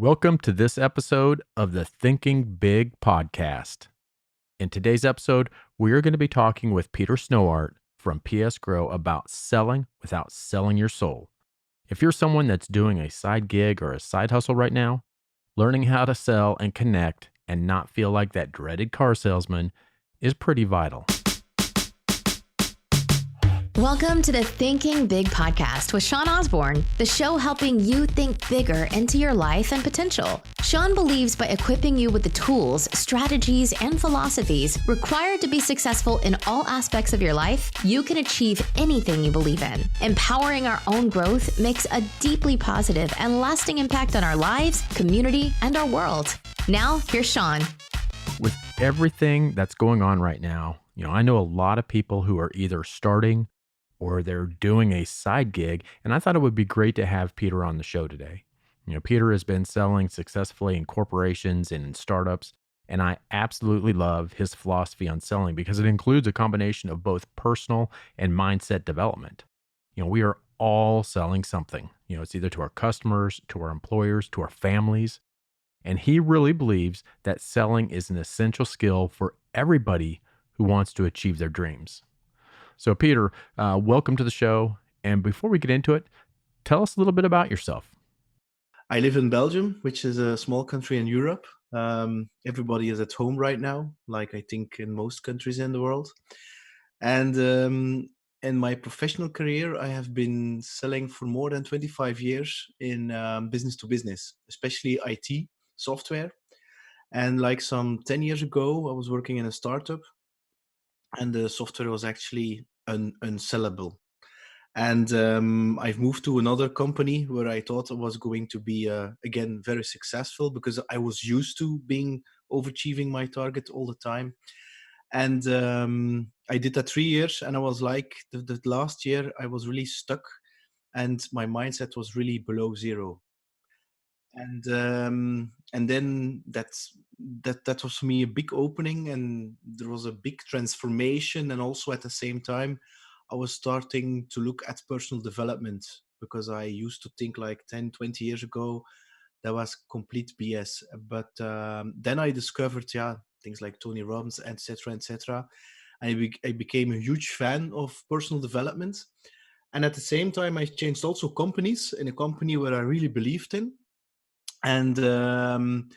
Welcome to this episode of the Thinking Big podcast. In today's episode, we are going to be talking with Peter Snauwaert from PsGrow about selling without selling your soul. If you're someone that's doing a side gig or a side hustle right now, learning how to sell and connect and not feel like that dreaded car salesman is pretty vital. Welcome to the Thinking Big podcast with Sean Osborne, the show helping you think bigger into your life and potential. Sean believes by equipping you with the tools, strategies, and philosophies required to be successful in all aspects of your life, you can achieve anything you believe in. Empowering our own growth makes a deeply positive and lasting impact on our lives, community, and our world. Now, here's Sean. With everything that's going on right now, I know a lot of people who are either starting or they're doing a side gig. And I thought it would be great to have Peter on the show today. Peter has been selling successfully in corporations and in startups. And I absolutely love his philosophy on selling because it includes a combination of both personal and mindset development. We are all selling something. It's either to our customers, to our employers, to our families. And he really believes that selling is an essential skill for everybody who wants to achieve their dreams. So, Peter, welcome to the show. And before we get into it, tell us a little bit about yourself. I live in Belgium, which is a small country in Europe. Everybody is at home right now, like I think in most countries in the world. And in my professional career, I have been selling for more than 25 years in business to business, especially IT software. And like some 10 years ago, I was working in a startup and the software was actually unsellable. And I've moved to another company where I thought I was going to be, again, very successful because I was used to being overachieving my target all the time. And I did that 3 years and I was like, the last year I was really stuck and my mindset was really below zero. And then that was for me a big opening and there was a big transformation. And also at the same time, I was starting to look at personal development because I used to think like 10, 20 years ago, that was complete BS. But then I discovered, things like Tony Robbins, etc., etc. I became a huge fan of personal development. And at the same time, I changed also companies in a company where I really believed in. And I'm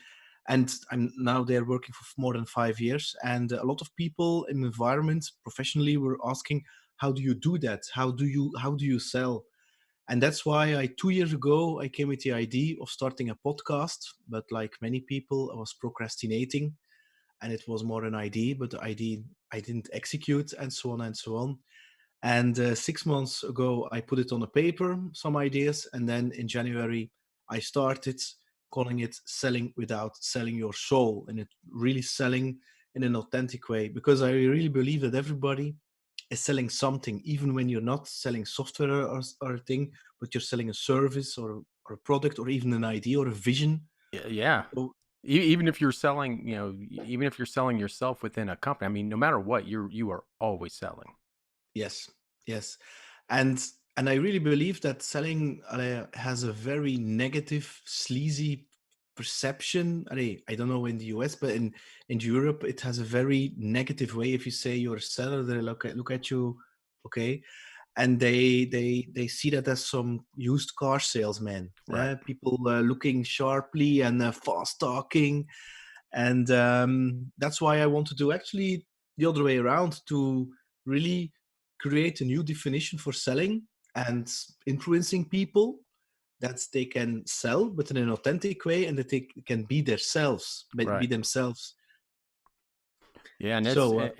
now there working for more than 5 years. And a lot of people in the environment professionally were asking, how do you do that? How do you sell? And that's why 2 years ago, I came with the idea of starting a podcast. But like many people, I was procrastinating and it was more an idea, but the idea I didn't execute and so on and so on. And 6 months ago, I put it on a paper, some ideas. And then in January, I started calling it selling without selling your soul, and it really selling in an authentic way, because I really believe that everybody is selling something, even when you're not selling software or a thing, but you're selling a service or a product or even an idea or a vision. Yeah. So, Even if you're selling, even if you're selling yourself within a company, I mean, no matter what, you are always selling. yes, yes. And I really believe that selling has a very negative, sleazy perception. I don't know in the US, but in Europe, it has a very negative way. If you say you're a seller, they look at you, okay, and they see that as some used car salesman. Right. People looking sharply and fast talking, and that's why I want to do actually the other way around, to really create a new definition for selling and influencing people, that they can sell but in an authentic way and that they can be themselves, be Right. themselves. Yeah, and So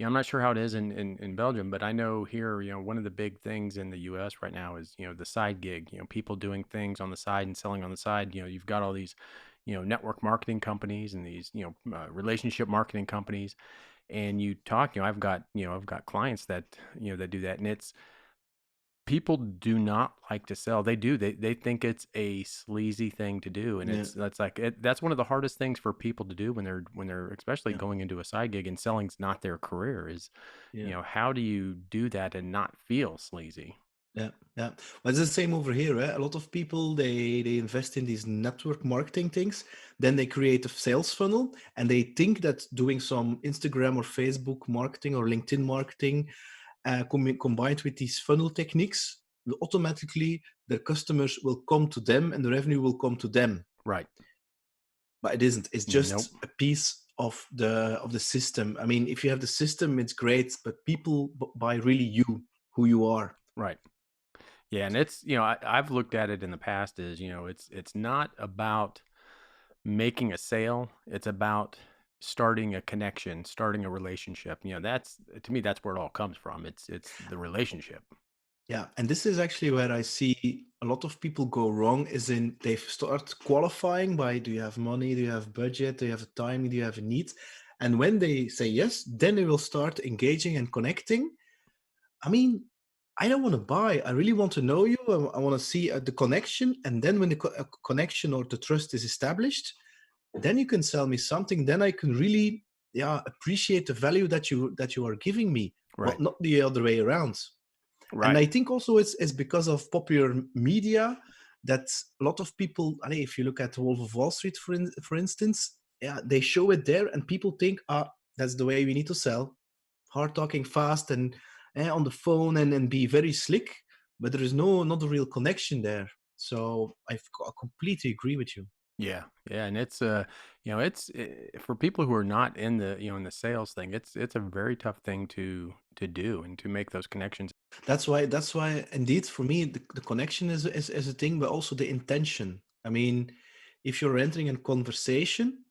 I'm not sure how it is in Belgium, but I know here, one of the big things in the US right now is, the side gig, people doing things on the side and selling on the side. You've got all these, network marketing companies and these, relationship marketing companies. And you talk, I've got clients that, that do that. And it's, people do not like to sell. They do. They think it's a sleazy thing to do, and yeah, that's one of the hardest things for people to do when they're especially yeah, going into a side gig and selling's not their career. Is yeah. how do you do that and not feel sleazy? Yeah, yeah. But it's the same over here. Eh? A lot of people they invest in these network marketing things. Then they create a sales funnel, and they think that doing some Instagram or Facebook marketing or LinkedIn marketing, combined with these funnel techniques, will automatically their customers will come to them and the revenue will come to them. Right. But it isn't. It's Nope. just a piece of the system. I mean, if you have the system, it's great, but people buy really you, who you are. Right. Yeah, and it's, I've looked at it in the past as, it's not about making a sale. It's about starting a connection, starting a relationship. That's, to me, that's where it all comes from. It's the relationship. Yeah, and this is actually where I see a lot of people go wrong is in they start qualifying by do you have money, do you have budget, do you have time, do you have a need? And when they say yes, then they will start engaging and connecting. I mean, I don't want to buy. I really want to know you. I want to see the connection. And then when the connection or the trust is established, then you can sell me something. Then I can really, yeah, appreciate the value that you are giving me, Right. but not the other way around. And Right. I think also it's because of popular media that a lot of people, if you look at Wolf of Wall Street, for instance, yeah, they show it there, and people think, that's the way we need to sell. Hard talking, fast, and on the phone, and be very slick. But there is not a real connection there. So I completely agree with you. Yeah. Yeah. And it's, it's for people who are not in the, in the sales thing, it's a very tough thing to do and to make those connections. That's why indeed for me the connection is a thing, but also the intention. I mean, if you're entering a conversation,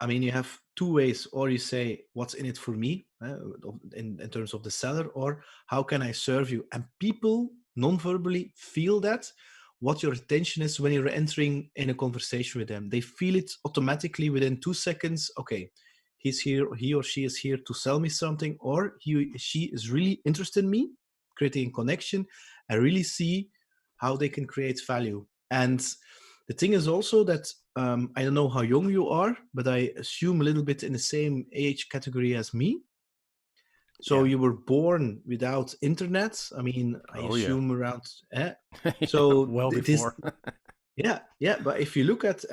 I mean, you have two ways: or you say what's in it for me, in terms of the seller, or how can I serve you? And people non-verbally feel that what your intention is when you're entering in a conversation with them. They feel it automatically within 2 seconds. Okay, he or she is here to sell me something, or she is really interested in me, creating connection, and really see how they can create value. And the thing is also that I don't know how young you are, but I assume a little bit in the same age category as me. So Yeah. you were born without internet. I mean, I Oh yeah. assume around. Yeah. So Well this, before. yeah, yeah. But if you look at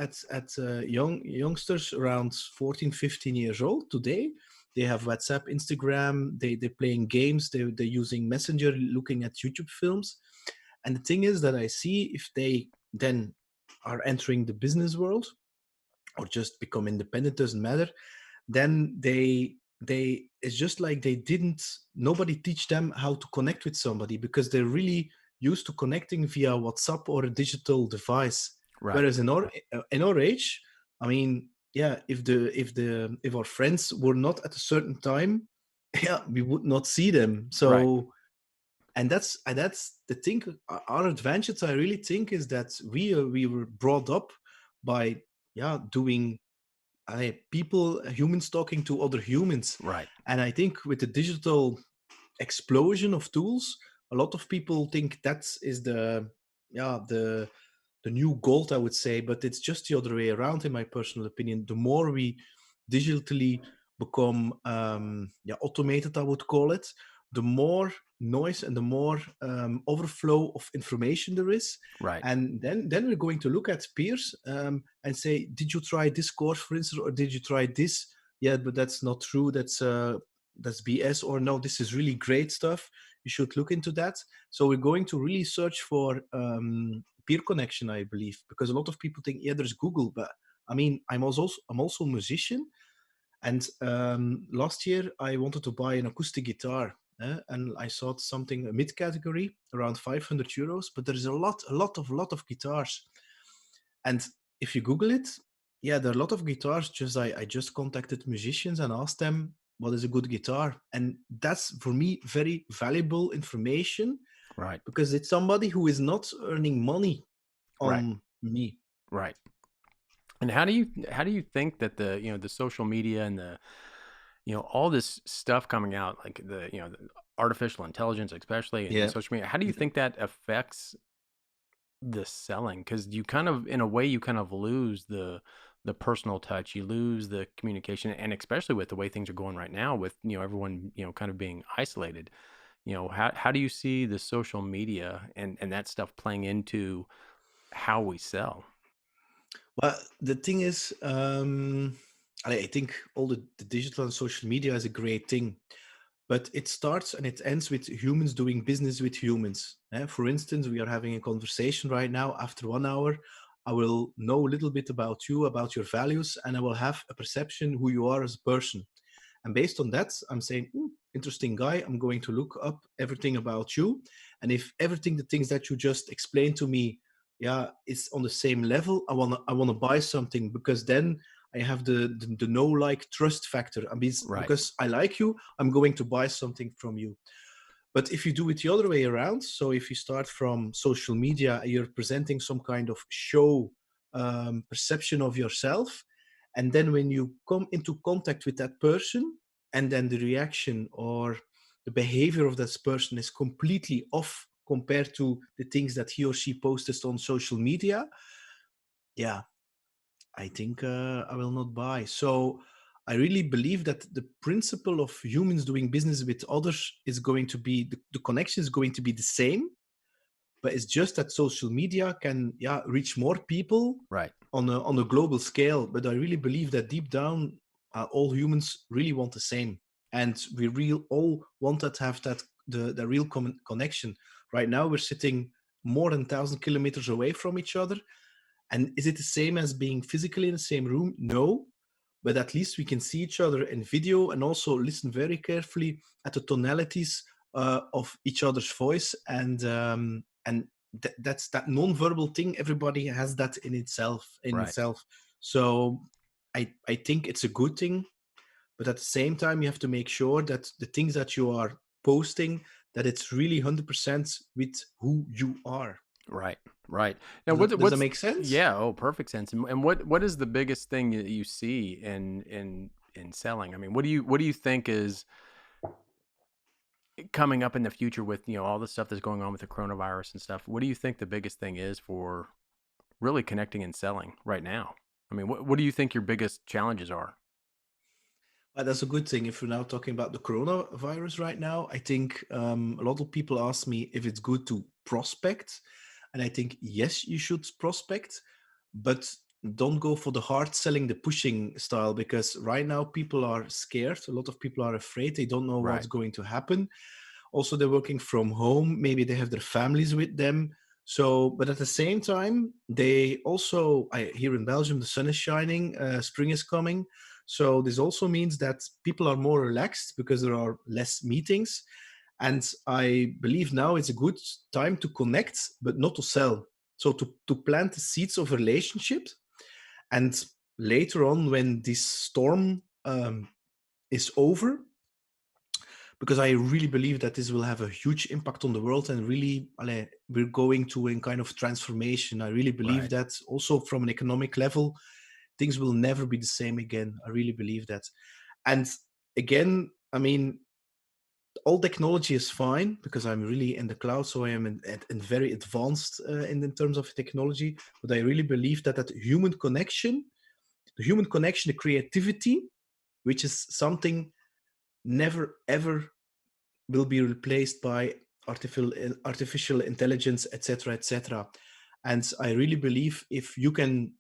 youngsters around 14, 15 years old today, they have WhatsApp, Instagram. They're playing games. They're using Messenger, looking at YouTube films. And the thing is that I see if they then are entering the business world or just become independent, doesn't matter, then they it's just like they didn't nobody teach them how to connect with somebody because they're really used to connecting via WhatsApp or a digital device. Right. Whereas in our age, I mean, yeah, if our friends were not at a certain time, yeah, we would not see them. Right. So, and that's the thing. Our advantage, I really think, is that we were brought up by, yeah, doing, people, humans talking to other humans. Right. And I think with the digital explosion of tools, a lot of people think that is yeah, the new gold, I would say, but it's just the other way around, in my personal opinion. The more we digitally become, yeah, automated, I would call it, the more noise and the more overflow of information there is. Right. And then we're going to look at peers, and say, did you try this course, for instance, or did you try this? Yeah, but that's not true. That's BS. Or no, this is really great stuff. You should look into that. So we're going to really search for peer connection, I believe, because a lot of people think, yeah, there's Google, but I mean, I'm also a musician, and last year I wanted to buy an acoustic guitar, and I saw something, a mid category, around 500 euros. But there's a lot of guitars, and if you Google it, yeah, there are a lot of guitars. I just contacted musicians and asked them what is a good guitar, and that's for me very valuable information Right. because it's somebody who is not earning money Right. on me. Right. And how do you think that the social media and all this stuff coming out, like the artificial intelligence, especially in Yeah. social media, how do you think that affects the selling? Because you kind of, in a way, you kind of lose the personal touch, you lose the communication, and especially with the way things are going right now, with everyone kind of being isolated. How do you see the social media and that stuff playing into how we sell? Well, the thing is, I think all the digital and social media is a great thing, but it starts and it ends with humans doing business with humans. For instance, we are having a conversation right now. After 1 hour, I will know a little bit about you, about your values, and I will have a perception who you are as a person. And based on that, I'm saying, interesting guy. I'm going to look up everything about you. And if everything, the things that you just explained to me, yeah, is on the same level, I wanna buy something, because then I have the know like trust factor. I mean, Right. because I like you, I'm going to buy something from you. But if you do it the other way around, so if you start from social media, you're presenting some kind of show perception of yourself. And then when you come into contact with that person, and then the reaction or the behavior of that person is completely off compared to the things that he or she posted on social media, yeah, I think I will not buy. So I really believe that the principle of humans doing business with others is going to be the connection is going to be the same, but it's just that social media can, yeah, reach more people Right. on a global scale. But I really believe that deep down, all humans really want the same, and we real all want to have that the real connection. Right now, we're sitting more than 1,000 kilometers away from each other, and is it the same as being physically in the same room? No, but at least we can see each other in video and also listen very carefully at the tonalities of each other's voice, and that's that non-verbal thing. Everybody has that in itself, Right. So I think it's a good thing, but at the same time you have to make sure that the things that you are posting, that it's really 100% with who you are. Right. Right. Now, Does that what's make sense? yeah? Oh, perfect sense. And what is the biggest thing that you see in selling? I mean, what do you think is coming up in the future with all the stuff that's going on with the coronavirus and stuff? What do you think the biggest thing is for really connecting and selling right now? I mean, what do you think your biggest challenges are? That's a good thing. If we're now talking about the coronavirus right now, I think a lot of people ask me if it's good to prospect. And I think, yes, you should prospect, but don't go for the hard selling, the pushing style, because right now people are scared. A lot of people are afraid. They don't know what's Right. going to happen. Also, they're working from home. Maybe they have their families with them. So, but at the same time, they also, here in Belgium, the sun is shining, spring is coming. So, this also means that people are more relaxed because there are less meetings. And I believe now it's a good time to connect, but not to sell. So, to plant the seeds of relationships. And later on, when this storm is over, because I really believe that this will have a huge impact on the world, and really, we're going to a kind of transformation. I really believe Right. that also from an economic level, things will never be the same again. I really believe that. And again, I mean, all technology is fine because I'm really in the cloud, so I am in very advanced in terms of technology. But I really believe that the human connection, the creativity, which is something never ever will be replaced by artificial intelligence, etc., etc. And I really believe if you can,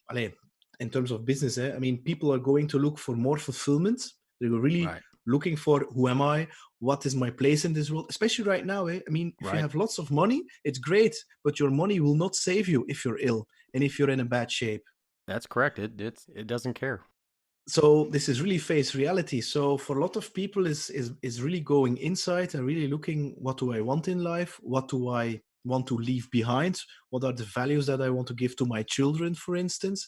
in terms of business, I mean, people are going to look for more fulfillment. They're really Right. looking for who am I, what is my place in this world, especially right now. I mean, if you Right. have lots of money, it's great, but your money will not save you if you're ill and if you're in a bad shape. That's correct. It doesn't care. So this is really face reality. So for a lot of people is really going inside and really looking, what do I want in life, what do I want to leave behind, what are the values that I want to give to my children, for instance.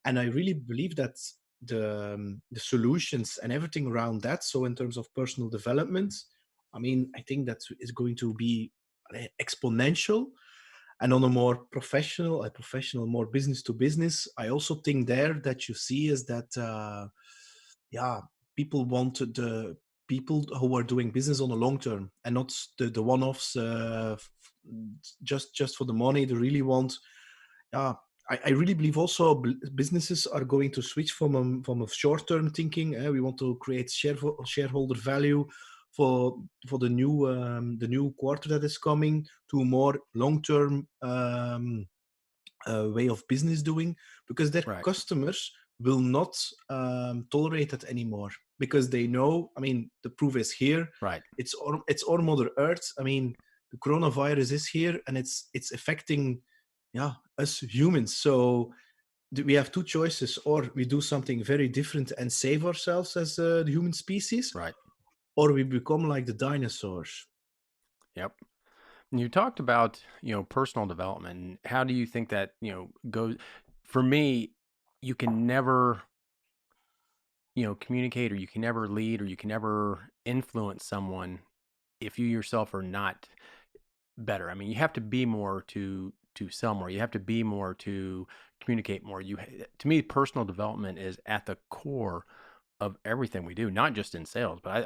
And I really believe that the solutions and everything around that, so in terms of personal development, I mean, I think that is going to be exponential. And on a more professional, more business to business, I also think there that you see is that, yeah, people want the people who are doing business on the long term and not the one-offs, just for the money. They really want, yeah. I really believe also businesses are going to switch from a short-term thinking. We want to create shareholder value for the new quarter that is coming to a more long term way of business doing, because their Right. customers will not tolerate it anymore, because they know, I mean, the proof is here. Right. It's our mother earth. I mean, the coronavirus is here, and it's affecting, yeah, us humans. So we have two choices: or we do something very different and save ourselves as the human species, Right. or we become like the dinosaurs. Yep. And you talked about, personal development. And how do you think that, goes? For me, you can never, communicate, or you can never lead, or you can never influence someone if you yourself are not better. I mean, you have to be more to sell more. You have to be more to communicate more. To me, personal development is at the core of everything we do, not just in sales, but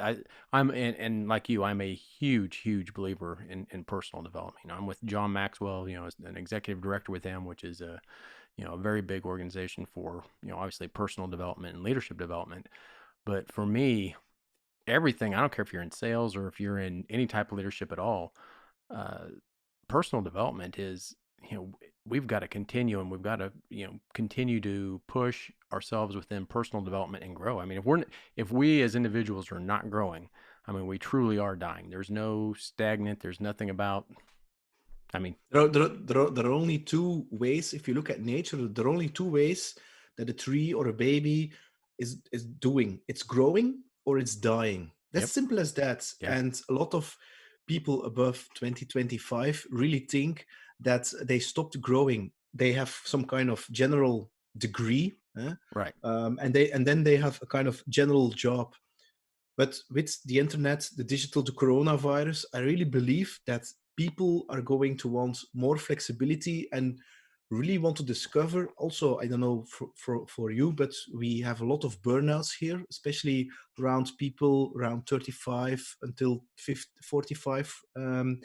I'm and like you, I'm a huge believer in personal development. I'm with John Maxwell, as an executive director with him, which is a very big organization for, obviously personal development and leadership development. But for me, everything, I don't care if you're in sales or if you're in any type of leadership at all, uh, personal development is, we've got to continue, and we've got to, continue to push ourselves within personal development and grow. I mean, if we as individuals are not growing, I mean, we truly are dying. There's no stagnant. There's nothing about, I mean, There are only two ways. If you look at nature, there are only two ways that a tree or a baby is doing. It's growing or it's dying. That's yep. simple as that. Yeah. And a lot of people above 2025 really think that they stopped growing. They have some kind of general degree, Right. and then they have a kind of general job. But with the internet, the digital, the coronavirus, I really believe that people are going to want more flexibility and really want to discover. Also, I don't know for you, but we have a lot of burnouts here, especially around people around 35 until 50, 45. And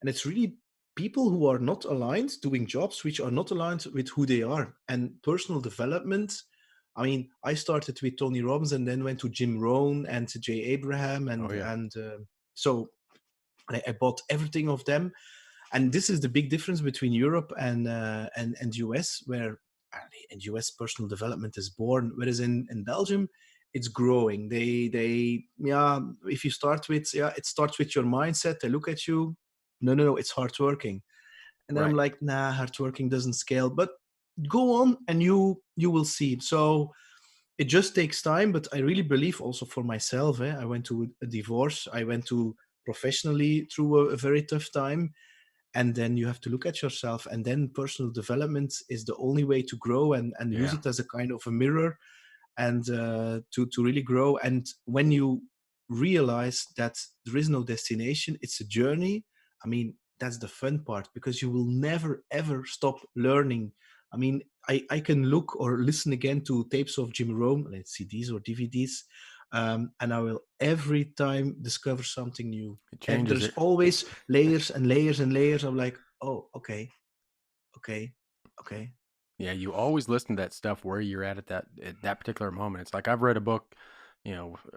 it's really people who are not aligned doing jobs which are not aligned with who they are. And personal development, I mean, I started with Tony Robbins and then went to Jim Rohn and to Jay Abraham, Oh yeah. so I bought everything of them. And this is the big difference between Europe and US, where in US personal development is born, whereas in Belgium it's growing. They yeah, if you start with, yeah, it starts with your mindset. They look at you, no, it's hard working, and then I'm Right. like, nah, hard working doesn't scale, but go on and you will see. So it just takes time, but I really believe also for myself. I went to a divorce. I went to professionally through a very tough time, and then you have to look at yourself. And then personal development is the only way to grow and use Yeah. it as a kind of a mirror and to really grow. And when you realize that there is no destination, it's a journey. I mean, that's the fun part, because you will never ever stop learning. I mean, I can look or listen again to tapes of Jim Rohn, let's CDs or DVDs, and I will every time discover something new. It changes There's it. always layers and layers and layers. I'm like, oh, okay, okay, okay. Yeah, you always listen to that stuff where you're at that particular moment. It's like I've read a book,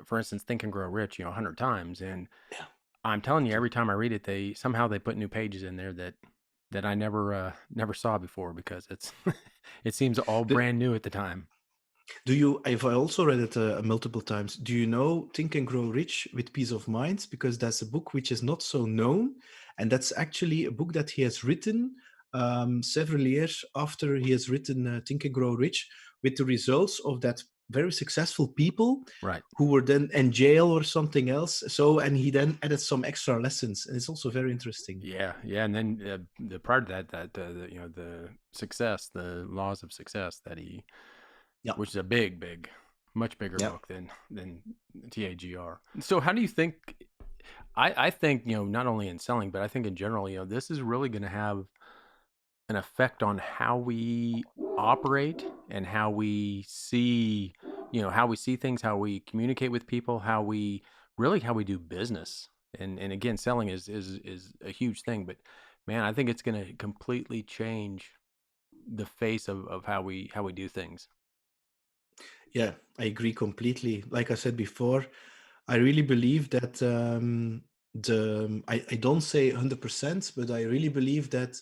for instance, Think and Grow Rich, 100 times, and Yeah. I'm telling you, every time I read it, they put new pages in there that I never saw before, because it's it seems all The, brand new at the time. Do you? I've also read it multiple times. Do you know Think and Grow Rich with Peace of Mind? Because that's a book which is not so known, and that's actually a book that he has written several years after he has written Think and Grow Rich, with the results of that very successful people Right. who were then in jail or something else. So, and he then added some extra lessons, and it's also very interesting. Yeah, yeah, and then the prior to the success, the laws of success Yeah, which is a big, much bigger yeah. book than TAGR. So how do you think? I think, not only in selling, but I think in general, this is really going to have an effect on how we operate and how we see things, how we communicate with people, how we do business. And again, selling is a huge thing, but man, I think it's going to completely change the face of how we do things. Yeah, I agree completely. Like I said before, I really believe that I don't say 100%, but I really believe that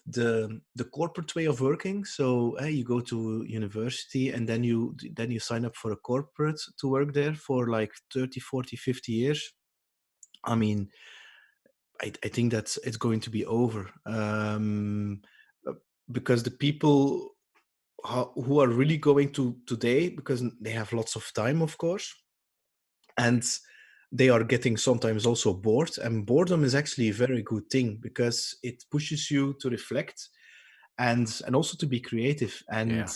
the corporate way of working. So you go to university and then you sign up for a corporate to work there for like 30, 40, 50 years. I mean, I think that's it's going to be over, uh, because the people who are really going to today, because they have lots of time, of course, and they are getting sometimes also bored, and boredom is actually a very good thing because it pushes you to reflect and also to be creative. And Yeah.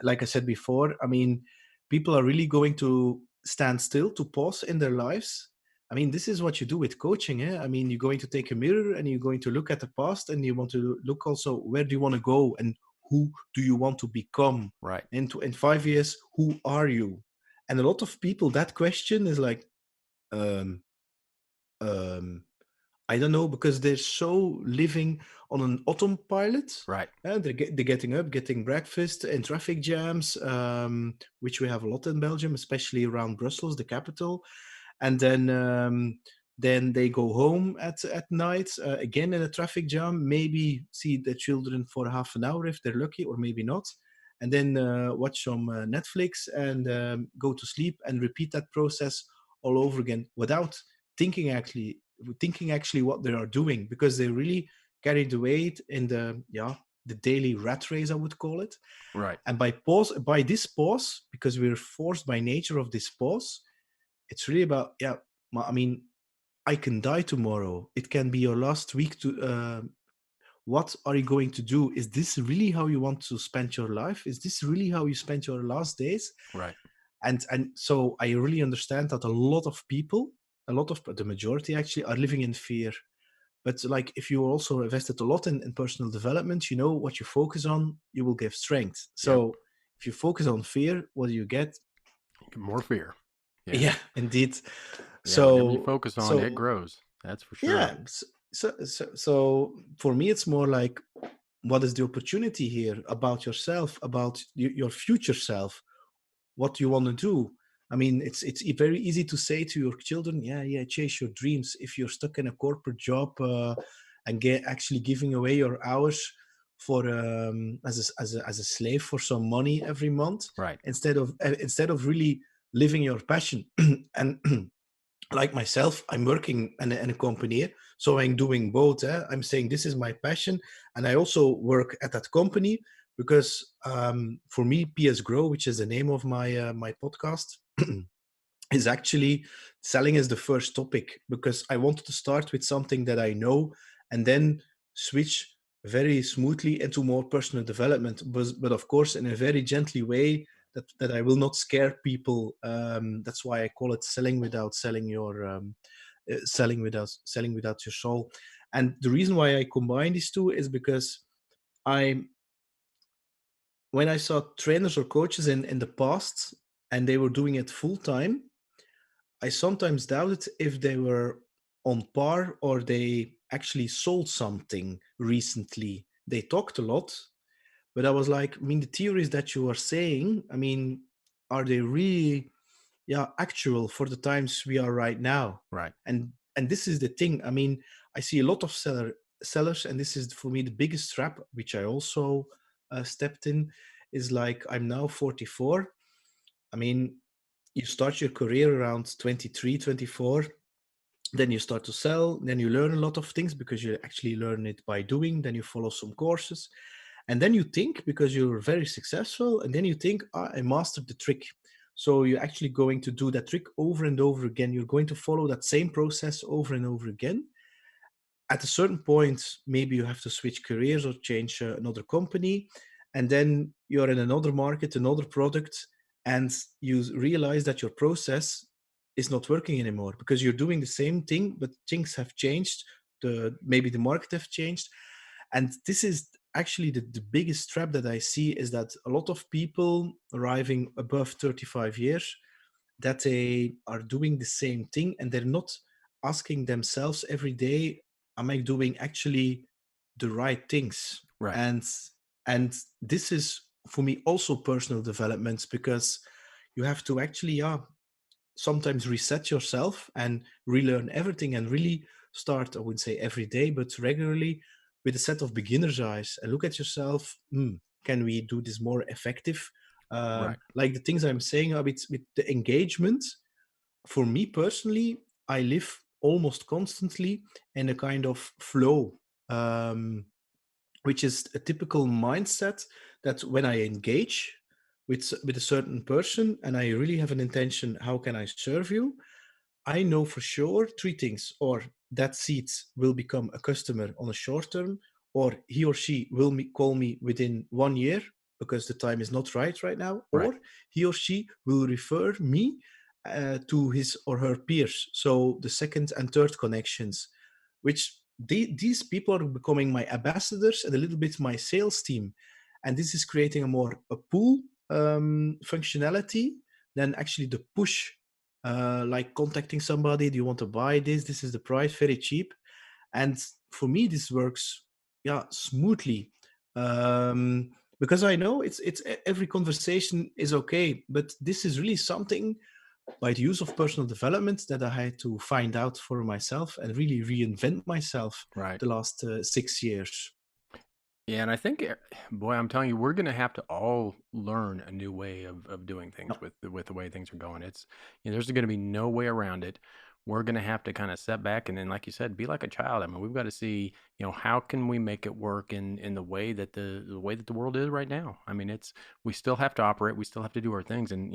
like I said before, I mean, people are really going to stand still, to pause in their lives. I mean, this is what you do with coaching. Eh? I mean, you're going to take a mirror and you're going to look at the past, and you want to look also, where do you want to go and who do you want to become? Right. In 5 years, who are you? And a lot of people, that question is like, um, um, I don't know, because they're so living on an autopilot. Right. And they're getting up, getting breakfast in traffic jams, which we have a lot in Belgium, especially around Brussels, the capital. And then they go home at night, again in a traffic jam, maybe see the children for half an hour if they're lucky, or maybe not, and then watch some Netflix and go to sleep and repeat that process all over again without thinking actually what they are doing, because they really carried away in the daily rat race, I would call it. Right. And by this pause, because we're forced by nature of this pause, it's really about, I mean, I can die tomorrow. It can be your last week to. What are you going to do? Is this really how you want to spend your life? Is this really how you spend your last days? Right. And so I really understand that a lot of people, the majority actually, are living in fear. But like, if you also invested a lot in personal development, you know what you focus on, you will give strength. Yep. So if you focus on fear, what do you get? More fear. Yeah. Yeah, indeed. Yeah. Whatever you So focus on, it so grows. That's for sure. yeah. So for me, it's more like, what is the opportunity here about yourself, about your future self? What you want to do? I mean, it's very easy to say to your children, yeah, chase your dreams. If you're stuck in a corporate job, and get actually giving away your hours for as a slave for some money every month, Right. instead of really living your passion. And like myself, I'm working in a company, so I'm doing both. I'm saying this is my passion, and I also work at that company, because for me, PsGrow, which is the name of my podcast, is actually selling is the first topic, because I wanted to start with something that I know, and then switch very smoothly into more personal development, but of course in a very gently way, that I will not scare people. That's why I call it selling without selling your selling without your soul. And the reason why I combine these two is because I when I saw trainers or coaches in the past, and they were doing it full time, I sometimes doubted if they were on par, or they actually sold something recently. They talked a lot, but I was like, I mean, the theories that you are saying, I mean, are they really, actual for the times we are right now? Right. And this is the thing. I mean, I see a lot of sellers, and this is for me the biggest trap, which I also stepped in, is like, I'm now 44. I mean, you start your career around 23, 24, then you start to sell, then you learn a lot of things, because you actually learn it by doing, then you follow some courses, and then you think, because you're very successful, and then you think, I mastered the trick. So you're actually going to do that trick over and over again. You're going to follow that same process over and over again. At a certain point, maybe you have to switch careers or change another company, and then you're in another market, another product, and you realize that your process is not working anymore, because you're doing the same thing, but things have changed. Maybe the market have changed. And this is actually the biggest trap that I see, is that a lot of people arriving above 35 years, that they are doing the same thing, and they're not asking themselves every day, am I doing actually the right things? Right. And this is for me also personal development, because you have to actually sometimes reset yourself and relearn everything and really start, I wouldn't say every day, but regularly with a set of beginner's eyes and look at yourself. Can we do this more effective? Right. Like the things I'm saying with the engagement, for me personally, I live almost constantly in a kind of flow, um, which is a typical mindset that when I engage with a certain person and I really have an intention, how can I serve you? I know for sure three things: or that seat will become a customer on a short term, or he or she will call me within 1 year because the time is not right now, Right. or he or she will refer me to his or her peers. So the second and third connections, which these people are becoming my ambassadors and a little bit my sales team. And this is creating a pull functionality than actually the push, like contacting somebody. Do you want to buy this? This is the price, very cheap. And for me, this works, yeah, smoothly. Because I know it's every conversation is okay, but this is really something by the use of personal development that I had to find out for myself and really reinvent myself Right. the last 6 years. Yeah, and I think, boy, I'm telling you, we're going to have to all learn a new way of doing things Yeah. with the way things are going. It's, there's going to be no way around it. We're going to have to kind of step back and then, like you said, be like a child. I mean, we've got to see, how can we make it work in the way that the way that the world is right now. I mean, it's we still have to operate, we still have to do our things, and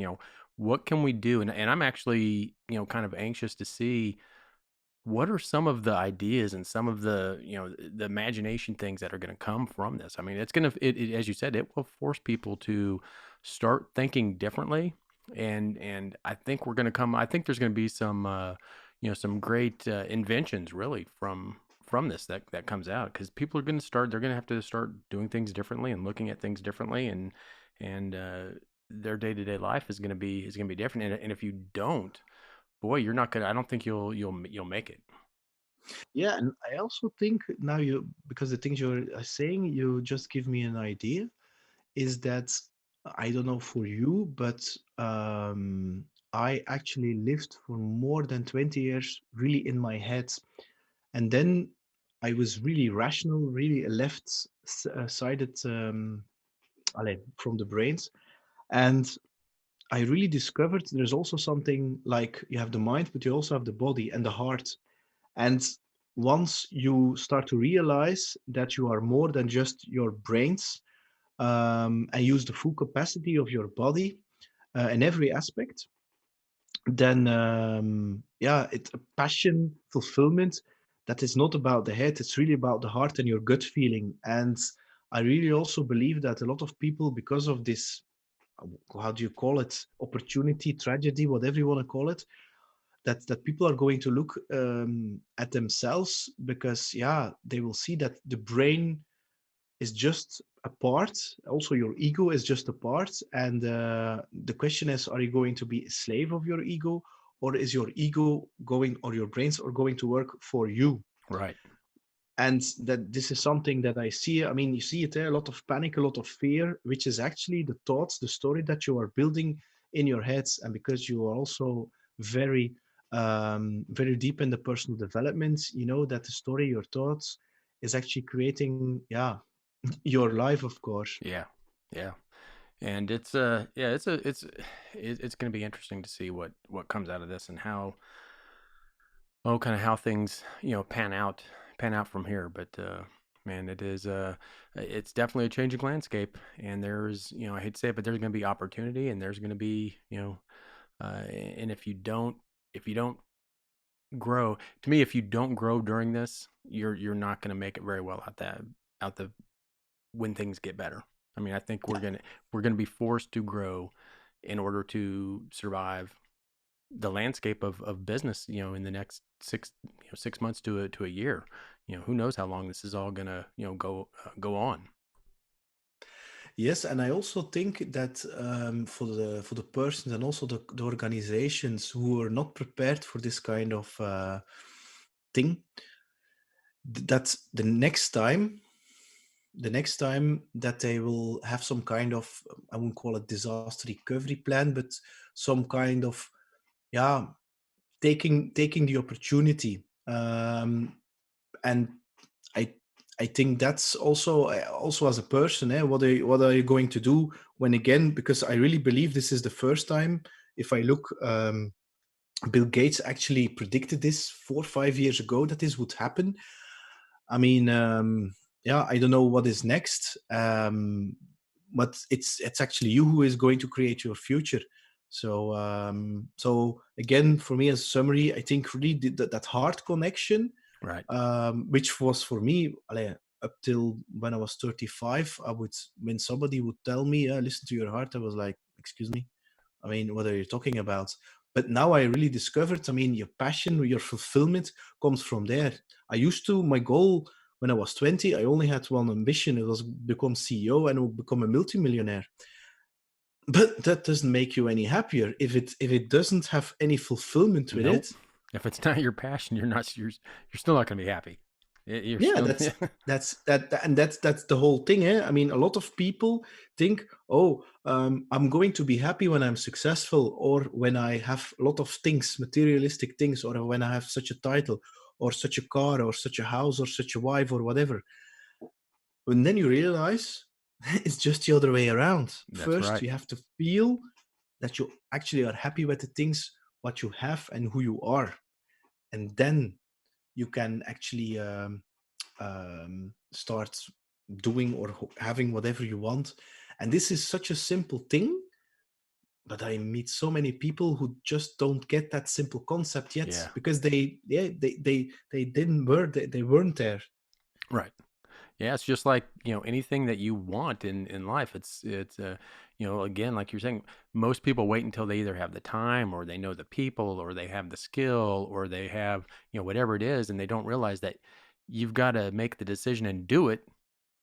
what can we do? And I'm actually, kind of anxious to see what are some of the ideas and some of the, the imagination things that are going to come from this? I mean, it's going to, as you said, it will force people to start thinking differently. And I think I think there's going to be some, some great inventions really from this that comes out because people are going to they're going to have to start doing things differently and looking at things differently. And their day-to-day life is going to be different. And if you don't, boy, you're not gonna. I don't think you'll make it. Yeah, and I also think now because the things you're saying, you just give me an idea. Is that I don't know for you, but I actually lived for more than 20 years really in my head. And then I was really rational, really sided from the brains. And I really discovered there's also something like you have the mind, but you also have the body and the heart. And once you start to realize that you are more than just your brains, and use the full capacity of your body in every aspect, then yeah, it's a passion, fulfillment that is not about the head, it's really about the heart and your gut feeling. And I really also believe that a lot of people, because of this, how do you call it, opportunity, tragedy, whatever you want to call it, that people are going to look at themselves because, yeah, they will see that the brain is just a part. Also, your ego is just a part. And the question is, are you going to be a slave of your ego, or is your ego going, or your brains are going to work for you? Right. And that this is something that I see. I mean, you see it there, a lot of panic, a lot of fear, which is actually the thoughts, the story that you are building in your heads. And because you are also very, very deep in the personal development, you know that the story, your thoughts, is actually creating, yeah, your life, of course. Yeah. Yeah. And yeah, it's going to be interesting to see what comes out of this and how kind of how things pan out from here. But man, it's definitely a changing landscape. And there's I hate to say it, but there's going to be opportunity, and there's going to be and if you don't grow, to me, if you don't grow during this, you're not going to make it very well out the when things get better. I mean, I think we're gonna be forced to grow in order to survive the landscape of business. In the next 6 months to a year. Who knows how long this is all gonna go on. Yes, and I also think that for the persons and also the organizations who are not prepared for this kind of thing, that the next time that they will have some kind of, I wouldn't call it disaster recovery plan, but some kind of yeah, taking the opportunity. And I I think that's also as a person, what are you going to do when, again, because I really believe this is the first time. If I look, Bill Gates actually predicted this 4 or 5 years ago that this would happen. I mean, yeah, I don't know what is next, but it's actually you who is going to create your future. So again, for me, as a summary, I think really that heart connection, Right. which was for me, up till when I was 35, when somebody would tell me, listen to your heart, I was like, excuse me, I mean, what are you talking about? But now I really discovered, I mean, your passion, your fulfillment comes from there. My goal when I was 20, I only had one ambition. It was become CEO and become a multimillionaire. But that doesn't make you any happier. If it doesn't have any fulfillment with Nope. it, If it's not your passion, you're still not going to be happy. You're yeah, still that's the whole thing. Eh? I mean, a lot of people think, oh, I'm going to be happy when I'm successful, or when I have a lot of things, materialistic things, or when I have such a title, or such a car, or such a house, or such a wife, or whatever. And then you realize it's just the other way around. That's First, right. you have to feel that you actually are happy with the things what you have and who you are, and then you can actually start doing or having whatever you want. And this is such a simple thing, but I meet so many people who just don't get that simple concept yet, Yeah. because they didn't were they weren't there. Right. Yeah, it's just like, anything that you want in life. It's again, like you're saying, most people wait until they either have the time or they know the people or they have the skill or they have, whatever it is, and they don't realize that you've got to make the decision and do it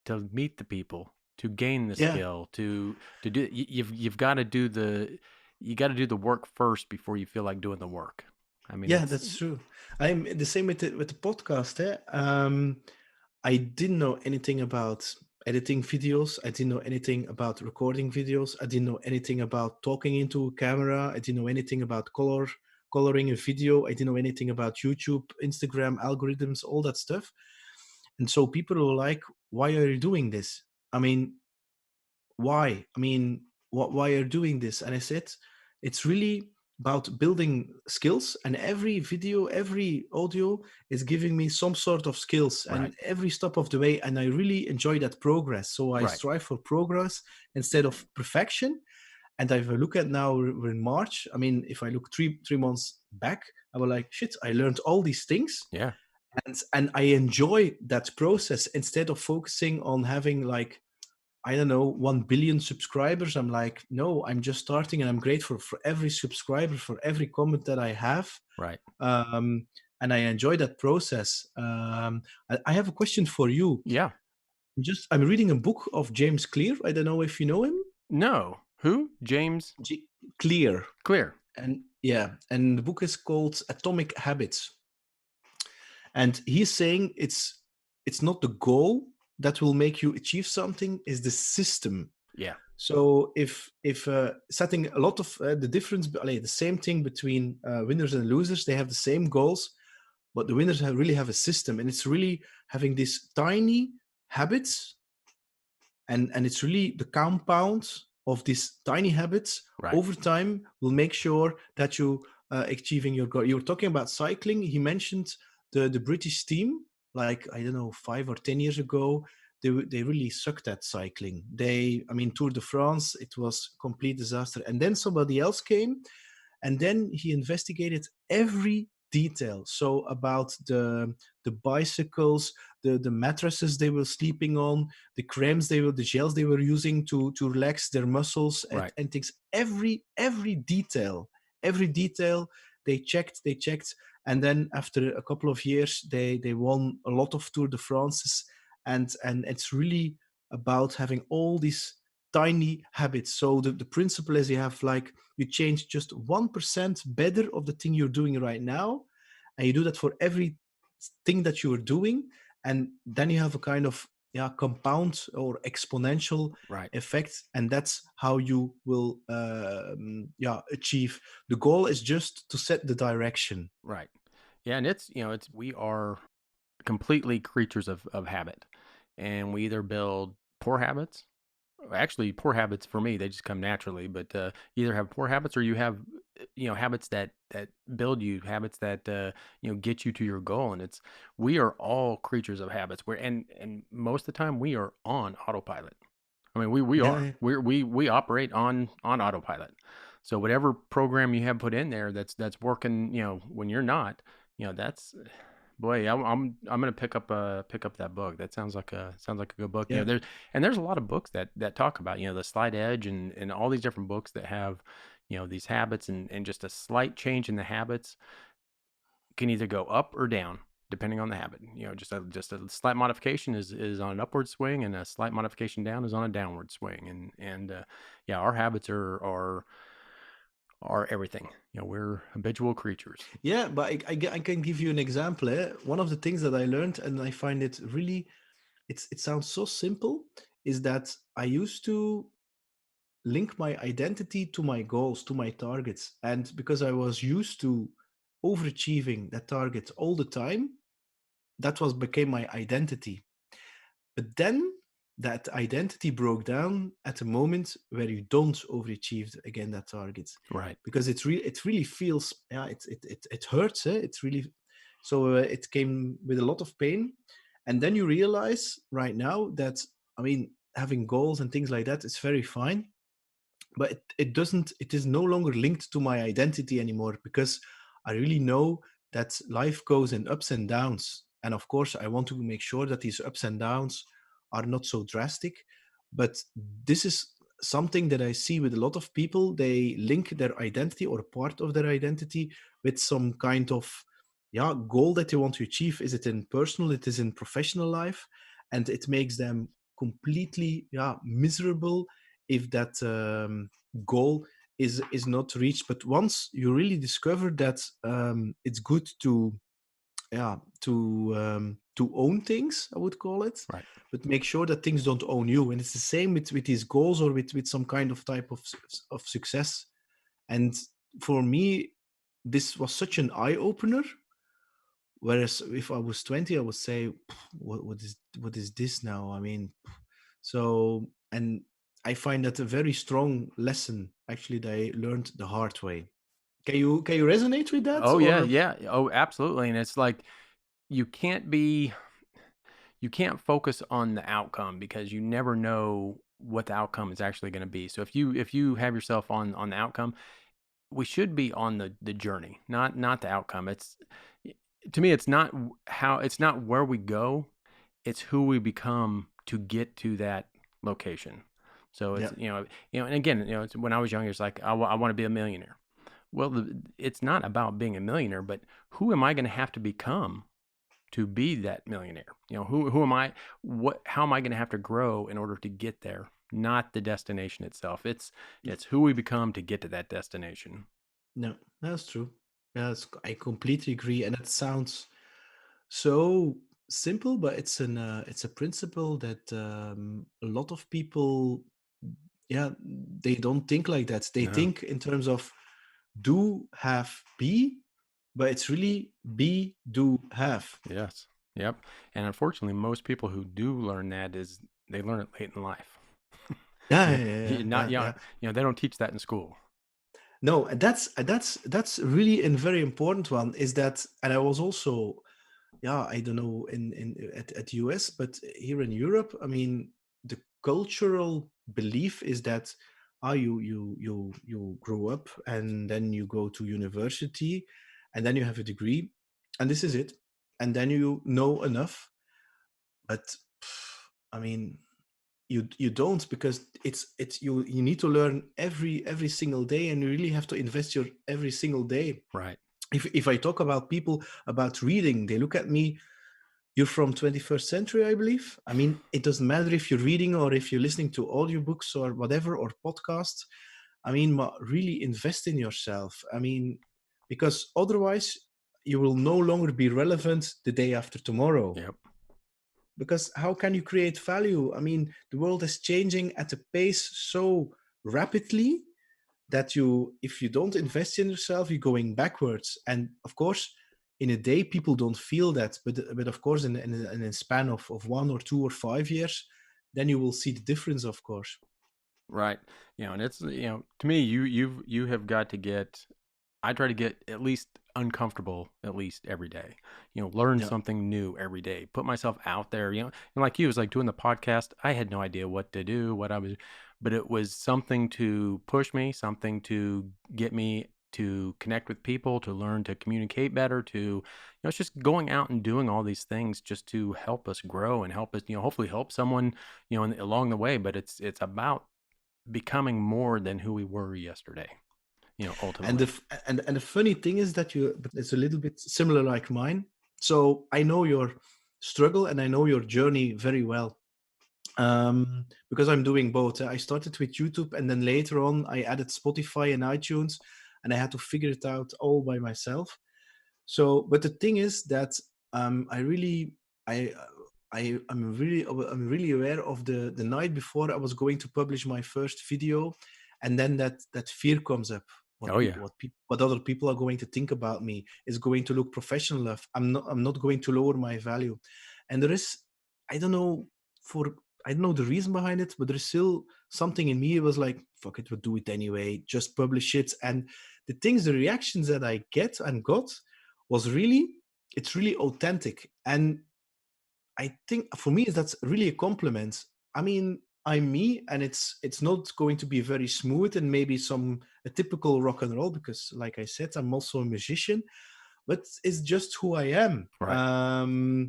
to meet the people, to gain the Yeah, skill, to do you've got to do the work first before you feel like doing the work. I mean, yeah, it's that's true. I'm the same with the podcast. I didn't know anything about editing videos. I didn't know anything about recording videos. I didn't know anything about talking into a camera. I didn't know anything about coloring a video. I didn't know anything about YouTube, Instagram, algorithms, all that stuff. And so people were like, why are you doing this? I mean, why? I mean, why are you doing this? And I said, it's really about building skills, and every video, every audio is giving me some sort of skills, right, and every step of the way. And I really enjoy that progress. So I right. strive for progress instead of perfection. And if I look at now, we're in March. I mean, if I look three months back, I was like, shit, I learned all these things, Yeah, and I enjoy that process instead of focusing on having, like, I don't know, 1 billion subscribers. I'm like, no, I'm just starting, and I'm grateful for every subscriber, for every comment that I have. right. Um, and I enjoy that process. I have a question for you. Yeah. I'm reading a book of James Clear. I don't know if you know him. No. Who? James Clear. Clear. And yeah, and the book is called Atomic Habits. And he's saying it's not the goal that will make you achieve something, is the system. Yeah. So if setting a lot of the difference, the same thing between winners and losers, they have the same goals, but the winners really have a system, and it's really having these tiny habits, and it's really the compound of these tiny habits Right. over time will make sure that you achieving your goal. You were talking about cycling. He mentioned the British team, like, I don't know, 5 or 10 years ago. They really sucked at cycling. I mean, Tour de France, it was complete disaster. And then somebody else came, and then he investigated every detail. So about the bicycles, the mattresses they were sleeping on, the gels they were using to relax their muscles, Right. and things. Every detail they checked. And then after a couple of years, they won a lot of Tour de France's. And it's really about having all these tiny habits. So the principle is, you have, like, you change just 1% better of the thing you're doing right now, and you do that for every thing that you're doing, and then you have a kind of compound or exponential Right. effect, and that's how you will achieve. The goal is just to set the direction. Right. Yeah, and it's we are completely creatures of habit. And we either build poor habits. Actually, poor habits for me, they just come naturally, but you either have poor habits or you have habits that build you, habits that get you to your goal. And it's we are all creatures of habits. We're and most of the time we are on autopilot. I mean, we Yeah, are. yeah. We operate on autopilot. So whatever program you have put in there that's working, when you're not, that's boy, I'm gonna pick up that book. That sounds like a good book. Yeah. There's a lot of books that talk about the slight edge and all these different books that have these habits and just a slight change in the habits can either go up or down depending on the habit. Just a slight modification is on an upward swing, and a slight modification down is on a downward swing. And yeah, our habits are everything. We're habitual creatures. Yeah, but I can give you an example. One of the things that I learned, and I find it really, it sounds so simple, is that I used to link my identity to my goals, to my targets. And because I was used to overachieving that target all the time, that was became my identity. But then that identity broke down at a moment where you don't overachieve again that target, Right. because it really feels, it hurts. It's really, so it came with a lot of pain. And then you realize right now that, I mean, having goals and things like that is very fine, but it is no longer linked to my identity anymore, because I really know that life goes in ups and downs. And of course I want to make sure that these ups and downs are not so drastic. But this is something that I see with a lot of people. They link their identity or part of their identity with some kind of goal that they want to achieve. Is it in personal, it is in professional life, and it makes them completely miserable if that goal is not reached. But once you really discover that, it's good to own things, I would call it, Right. but make sure that things don't own you. And it's the same with these goals, or with some kind of type of success. And for me, this was such an eye opener. Whereas if I was 20, I would say, what is this now? I mean, so, and I find that a very strong lesson, actually, that I learned the hard way. Can you resonate with that, Oh yeah, or? yeah. Oh, absolutely. And it's like you can't be you can't focus on the outcome because you never know what the outcome is actually going to be. So if you have yourself on the outcome, we should be on the journey, not the outcome. To me, it's not it's not where we go, it's who we become to get to that location. So Yeah. and again, it's, when I was younger, it's like I want to be a millionaire. Well, it's not about being a millionaire, but who am I going to have to become to be that millionaire? Who am I? How am I going to have to grow in order to get there? Not the destination itself. It's who we become to get to that destination. No, that's true. Yes, I completely agree. And it sounds so simple, but it's a principle that a lot of people, they don't think like that. They No. think in terms of do, have, be, but it's really be, do, have. Yes. Yep. And unfortunately, most people who do learn that is they learn it late in life. Yeah, Yeah, yeah, yeah, yeah, not yeah, young. yeah. They don't teach that in school. No, and that's really a very important one. Is that, and I was also, I don't know, at US, but here in Europe, I mean, the cultural belief is that you grow up, and then you go to university, and then you have a degree, and this is it, and then you know enough. But I mean, you don't, because it's you need to learn every single day, and you really have to invest your every single day. Right. If I talk about people about reading, they look at me, you're from 21st century, I believe. I mean, it doesn't matter if you're reading or if you're listening to audiobooks or whatever, or podcasts. I mean, really invest in yourself. I mean, because otherwise you will no longer be relevant the day after tomorrow. Yep. because how can you create value? I mean, the world is changing at a pace so rapidly that if you don't invest in yourself, you're going backwards. And of course, in a day, people don't feel that, but of course, in a span of 1 or 2 or 5 years, then you will see the difference, of course. Right. And it's, to me, you have got to get, I try to get at least uncomfortable at least every day. Learn Yeah. something new every day. Put myself out there, and like you, it was like doing the podcast. I had no idea what to do, but it was something to push me, something to get me to connect with people, to learn to communicate better, it's just going out and doing all these things just to help us grow and help us, hopefully help someone, along the way. But it's about becoming more than who we were yesterday, And ultimately. the funny thing is that but it's a little bit similar like mine. So I know your struggle and I know your journey very well. Because I'm doing both. I started with YouTube and then later on I added Spotify and iTunes, and I had to figure it out all by myself. So, but the thing is that I really, I'm really aware of the night before I was going to publish my first video, and then that fear comes up. Oh yeah. What other people are going to think about me is going to look professional enough. I'm not going to lower my value, and there is, I don't know for I don't know the reason behind it, but there's still something in me. It was like, fuck it, we'll do it anyway. Just publish it. And the reactions that I get and got was it's really authentic. And I think for me that's really a compliment. I mean, I'm me, and it's not going to be very smooth and maybe a typical rock and roll, because like I said, I'm also a musician, but it's just who I am. Right.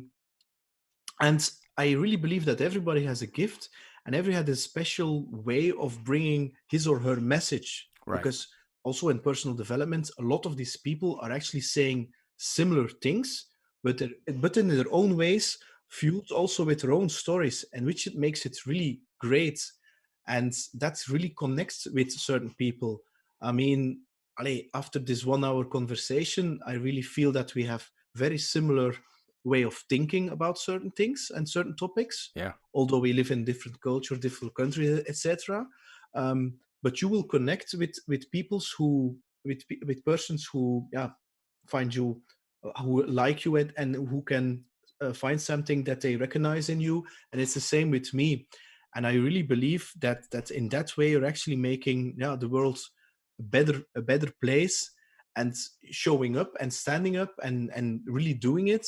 And I really believe that everybody has a gift, and everybody had a special way of bringing his or her message. Right. Because also in personal development, a lot of these people are actually saying similar things, but in their own ways, fueled also with their own stories, and which it makes it really great. And that really connects with certain people. I mean, after this 1 hour conversation, I really feel that we have very similar way of thinking about certain things and certain topics, Yeah. although we live in different culture, different countries, etc. But you will connect with peoples who with persons who, yeah, find you, who like you, and who can find something that they recognize in you. And it's the same with me. And I really believe that in that way you're actually making, yeah, the world a better place, and showing up and standing up and really doing it.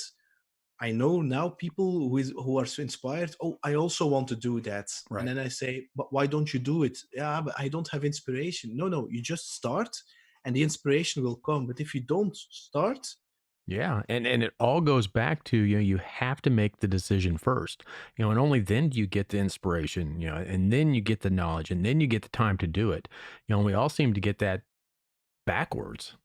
I know now people who are so inspired. Oh, I also want to do that. And Right. then I say, but why don't you do it? Yeah, but I don't have inspiration. No, you just start, and the inspiration will come. But if you don't start, Yeah, and it all goes back to, you have to make the decision first, and only then do you get the inspiration, and then you get the knowledge, and then you get the time to do it. And we all seem to get that backwards.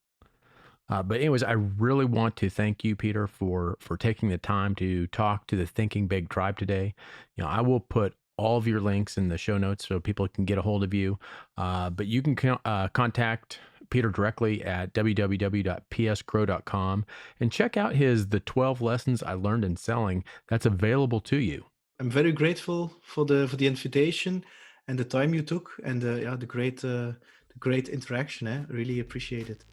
But anyways, I really want to thank you, Peter, for taking the time to talk to the Thinking Big tribe today. I will put all of your links in the show notes so people can get a hold of you. But you can contact Peter directly at www.psgrow.com and check out the 12 lessons I learned in selling that's available to you. I'm very grateful for the invitation and the time you took, and yeah, the great interaction. Really appreciate it.